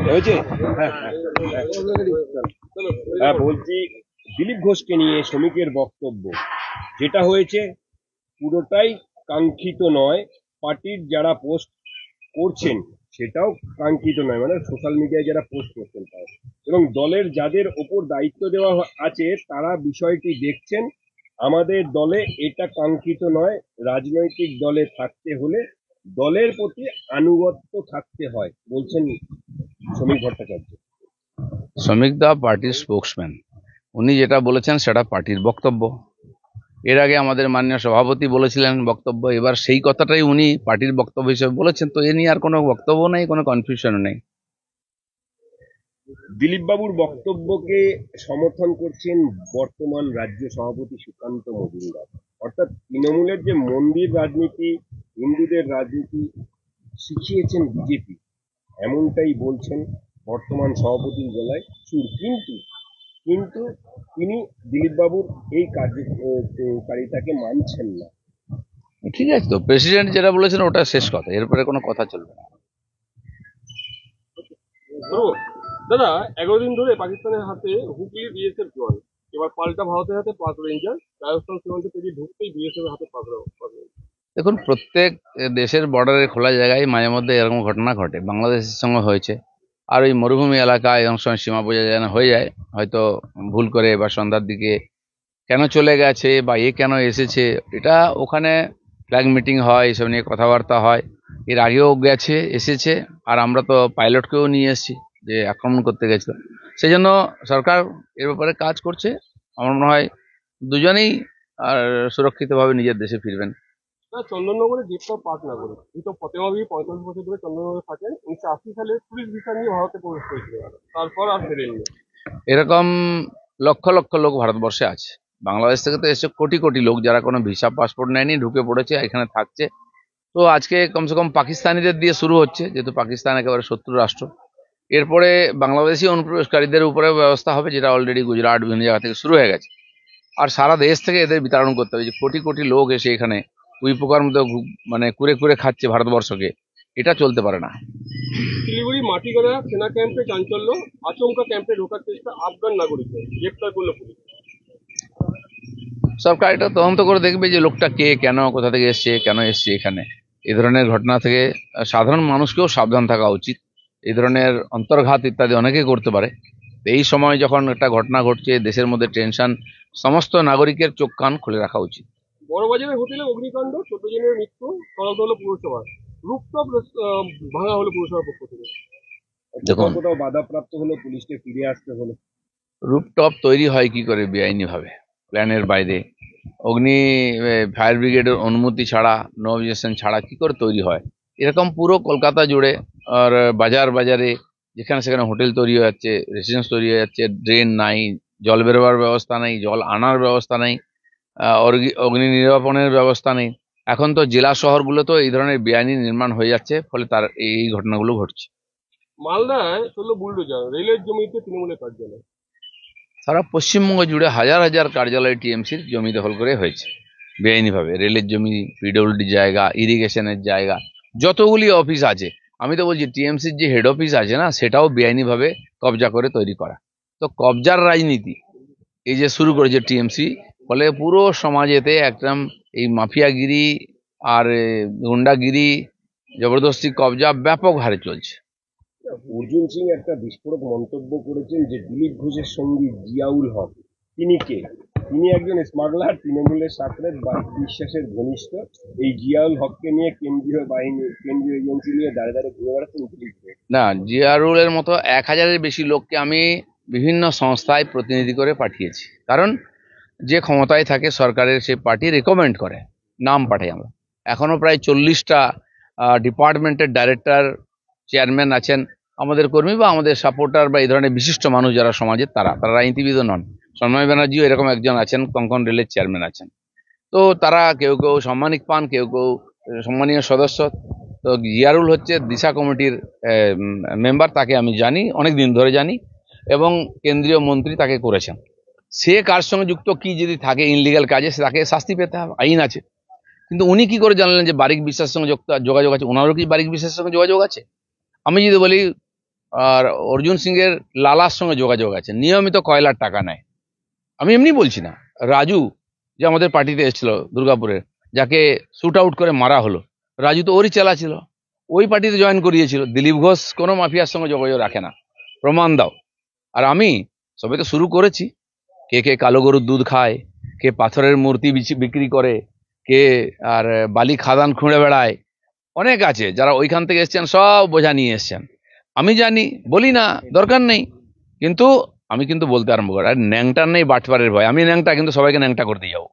হয়েছে। হ্যাঁ হ্যাঁ হ্যাঁ, বলছি দিলীপ ঘোষকে নিয়ে শ্রমিকের বক্তব্য যেটা হয়েছে পুরোটাই কাঙ্ক্ষিত নয়। পার্টির যারা পোস্ট করছেন সেটাও কাঙ্ক্ষিত নয়, মানে সোশ্যাল মিডিয়ায় যারা পোস্ট করছেন তাও, এবং দলের যাদের ওপর দায়িত্ব দেওয়া আছে তারা বিষয়টি দেখছেন। আমাদের দলে এটা কাঙ্ক্ষিত নয়। রাজনৈতিক দলে থাকতে হলে দলের প্রতি আনুগত্য থাকতে হয়, বলছেন শ্রমিক ভট্টাচার্য। শ্রমিক দা পার্টির স্পোক্সম্যান, উনি যেটা বলেছেন সেটা পার্টির বক্তব্য। এর আগে আমাদের মাননীয় সভাপতি বলেছিলেন বক্তব্য, এবার সেই কথাটাই উনি পার্টির বক্তব্য হিসেবে বলেছেন। তো এ নিয়ে আর কোনো বক্তব্য নেই, কোনো কনফিউশন নেই। দিলীপ বাবুর বক্তব্যকে সমর্থন করছেন বর্তমান রাজ্য সভাপতি সুকান্ত মজুমদার। অর্থাৎ তৃণমূলের যে মন্দির রাজনীতি, হিন্দুদের রাজনীতি শিখিয়েছেন বিজেপি, এমনটাই বলছেন বর্তমান সভাপতির গলায় সুর। কিন্তু কিন্তু তিনি দিলীপ বাবুর এই কার্যকারিতাকে মানছেন না। ঠিক আছে, তো প্রেসিডেন্ট যেটা বলেছেন ওটা শেষ কথা, এরপরে কোনো কথা চলবে না। দাদা, 11 দিন ধরে পাকিস্তানের হাতে হুগলি বিএসএফ জওয়ান, এবার পাল্টা ভারতের হাতে পাক রেঞ্জার। রাজস্থান সীমান্তে পেরিয়ে ঢুকতেই বিএসএফ এর হাতে পাক রেঞ্জার। দেখুন, প্রত্যেক দেশের বর্ডারে খোলা জায়গায় মাঝে মধ্যে এরকম ঘটনা ঘটে, বাংলাদেশের সঙ্গে হয়েছে। আর ওই মরুভূমি এলাকায় অনেক সময় সীমা বোঝা যায় না, হয়ে যায় হয়তো ভুল করে বা সন্ধ্যার দিকে কেন চলে গেছে বা এ কেন এসেছে, এটা ওখানে ফ্ল্যাগ মিটিং হয়, এসব নিয়ে কথাবার্তা হয়। এর আগেও গেছে, এসেছে, আর আমরা তো পাইলটকেও নিয়ে এসেছি যে আক্রমণ করতে গেছিল। সেই জন্য সরকার এর ব্যাপারে কাজ করছে। আমার মনে হয় দুজনেই আর সুরক্ষিতভাবে নিজের দেশে ফিরবেন। চন্দননগরে গ্রেপ্তার পাক নাগরিক ধৃত ফতেমা বিবি 45 বছর ধরে চন্দননগরে থাকেন। 1980 সালে টুরিস্ট ভিসা নিয়ে ভারতে প্রবেশ করেছিল, তারপর আর ফেরেননি। এরকম লক্ষ লক্ষ লোক ভারতবর্ষে আছে। বাংলাদেশ থেকে তো এসে কোটি কোটি লোক যারা কোনো ভিসা পাসপোর্ট নেয়নি, ঢুকে পড়েছে, এখানে থাকছে। তো আজকে কমসে কম পাকিস্তানিদের দিয়ে শুরু হচ্ছে, যেহেতু পাকিস্তান একেবারে শত্রু রাষ্ট্র। এরপরে বাংলাদেশি অনুপ্রবেশকারীদের উপরে ব্যবস্থা হবে, যেটা অলরেডি গুজরাট বিভিন্ন জায়গা থেকে শুরু হয়ে গেছে। আর সারা দেশ থেকে এদের বিতরণ করতে হবে। যে কোটি কোটি লোক এসে এখানে উই পোকার মতো মানে কুরে কুরে খাচ্ছে ভারতবর্ষকে, এটা চলতে পারে না। শিলিগুড়ি মাটিগাড়া সেনা ক্যাম্পে চাঞ্চল্য, আচমকা ক্যাম্পে ঢোকার চেষ্টা আফগান নাগরিকদের গ্রেপ্তার করলো পুলিশ। সরকার এটা তদন্ত করে দেখবে যে লোকটা কে, কেন, কোথা থেকে এসছে, কেন এসছে এখানে। এই ধরনের ঘটনা থেকে সাধারণ মানুষকেও সাবধান থাকা উচিত। এই ধরনের অন্তর্ঘাত ইত্যাদি অনেকেই করতে পারে। এই সময় যখন একটা ঘটনা ঘটছে, দেশের মধ্যে টেনশন, সমস্ত নাগরিকের চোখ কান খুলে রাখা উচিত। বড়বাজারের হোটেলে অগ্নিকাণ্ড, 14 জনের মৃত্যু, তদন্ত হলো পুরসভা। রুফটপ ভাঙা হলো পুরসভার পক্ষ থেকে। কোথাও কোথাও বাধাপ্রাপ্ত হলো, পুলিশকে ফিরে আসতে হলো। রুফটপ তৈরি হয় কি করে বেআইনি ভাবে, প্ল্যানের বাইরে? অগ্নি ফায়ার ব্রিগেডের অনুমতি ছাড়া, নো অবজেকশন ছাড়া কি করে তৈরি হয়? এরকম পুরো কলকাতা জুড়ে আর বাজার বাজারে যেখানে সেখানে হোটেল তৈরি হয়ে যাচ্ছে, রেসিডেন্স তৈরি হয়ে যাচ্ছে, ড্রেন নাই, জল বেরোবার ব্যবস্থা নেই, জল আনার ব্যবস্থা নেই, অগ্নি নির্বাপনের ব্যবস্থা নেই। এখন তো জেলা শহরগুলোতেও এই ধরনের বেআইনি নির্মাণ হয়ে যাচ্ছে, ফলে তার এই ঘটনাগুলো ঘটছে। মালদায় চললো বুলডোজার, রেলের জমিতে তৃণমূলের কার্যালয়। সারা পশ্চিমবঙ্গ জুড়ে হাজার হাজার কার্যালয় টিএমসির জমি দখল করে হয়েছে বেআইনিভাবে। রেলের জমি, পিডব্লিউডি জায়গা, ইরিগেশনের জায়গা, যতগুলি অফিস আছে। আমি তো বলছি টিএমসির যে হেড অফিস আছে না, সেটাও বেআইনিভাবে কবজা করে তৈরি করা। তো কবজার রাজনীতি এই যে শুরু করেছে টিএমসি, ফলে পুরো সমাজেতে একদম এই মাফিয়াগিরি আর গুন্ডাগিরি, জবরদস্তি কবজা ব্যাপক হারে চলছে। অর্জুন সিং একটা বিস্ফোরক মন্তব্য করেছেন যে দিলীপ ঘোষের সঙ্গী জিয়াউল হক, তিনি কে? তিনি একজন স্মাগলার, তৃণমূলের সাথে বিশ্বাসের ঘনিষ্ঠ। এই জিয়াউল হককে নিয়ে কেন্দ্রীয় বাহিনী, কেন্দ্রীয় এজেন্সি নিয়ে দাঁড়ে দাঁড়িয়ে ঘুরে বেড়াচ্ছেন দিলীপ ঘোষ। না, জিয়ারুলের মতো 1000-এর বেশি লোককে আমি বিভিন্ন সংস্থায় প্রতিনিধি করে পাঠিয়েছি। কারণ যে ক্ষমতায় থাকে সরকারের, সে পার্টি রেকমেন্ড করে, নাম পাঠাই আমরা। এখনো প্রায় 40টা ডিপার্টমেন্টের ডাইরেক্টর, চেয়ারম্যান আছেন আমাদের কর্মী বা আমাদের সাপোর্টার বা এই ধরনের বিশিষ্ট মানুষ যারা সমাজের, তারা রাজনীতিবিদও নন। সন্ময় ব্যানার্জিও এরকম একজন আছেন, কঙ্কন রেলের চেয়ারম্যান আছেন। তো তারা কেউ কেউ সাম্মানিক পান, কেউ কেউ সম্মানীয় সদস্য। তো জিয়ারুল হচ্ছে দিশা কমিটির মেম্বার, তাকে আমি জানি, অনেক দিন ধরে জানি, এবং কেন্দ্রীয় মন্ত্রী তাকে করেছেন। সে কার সঙ্গে যুক্ত, কি যদি থাকে ইনলিগাল কাজে, তাকে শাস্তি পেতে হবে, আইন আছে। কিন্তু উনি কি করে জানলেন যে বারিক বিশ্বাসের সঙ্গে যোগাযোগ আছে? ওনারও কি বারিক বিশ্বাসের সঙ্গে যোগাযোগ আছে? আমি যদি বলি আর অর্জুন সিংয়ের লালার সঙ্গে যোগাযোগ আছে, নিয়মিত কয়লার টাকা নেয়। আমি এমনি বলছি না, রাজু যে আমাদের পার্টিতে এসেছিল দুর্গাপুরের, যাকে শুট আউট করে মারা হলো, রাজু তো ওরই চেলা ছিল, ওই পার্টিতে জয়েন করিয়েছিল। দিলীপ ঘোষ কোনো মাফিয়ার সঙ্গে যোগাযোগ রাখে না, প্রমাণ দাও। আর আমি সবে তো শুরু করেছি, কে কে কালো গরুর দুধ খায়, কে পাথরের মূর্তি বিক্রি করে, কে আর বালি খাদান খুঁড়ে বেড়ায়, অনেক আছে যারা ওইখান থেকে এসছেন, সব বোঝা নিয়ে এসছেন। আমি জানি, বলি না, দরকার নেই, কিন্তু আমি কিন্তু বলতে আরম্ভ করি, আর ন্যাংটার নেই বাটপারের ভয়, আমি ন্যাংটা কিন্তু সবাইকে ন্যাংটা করতে যাবো।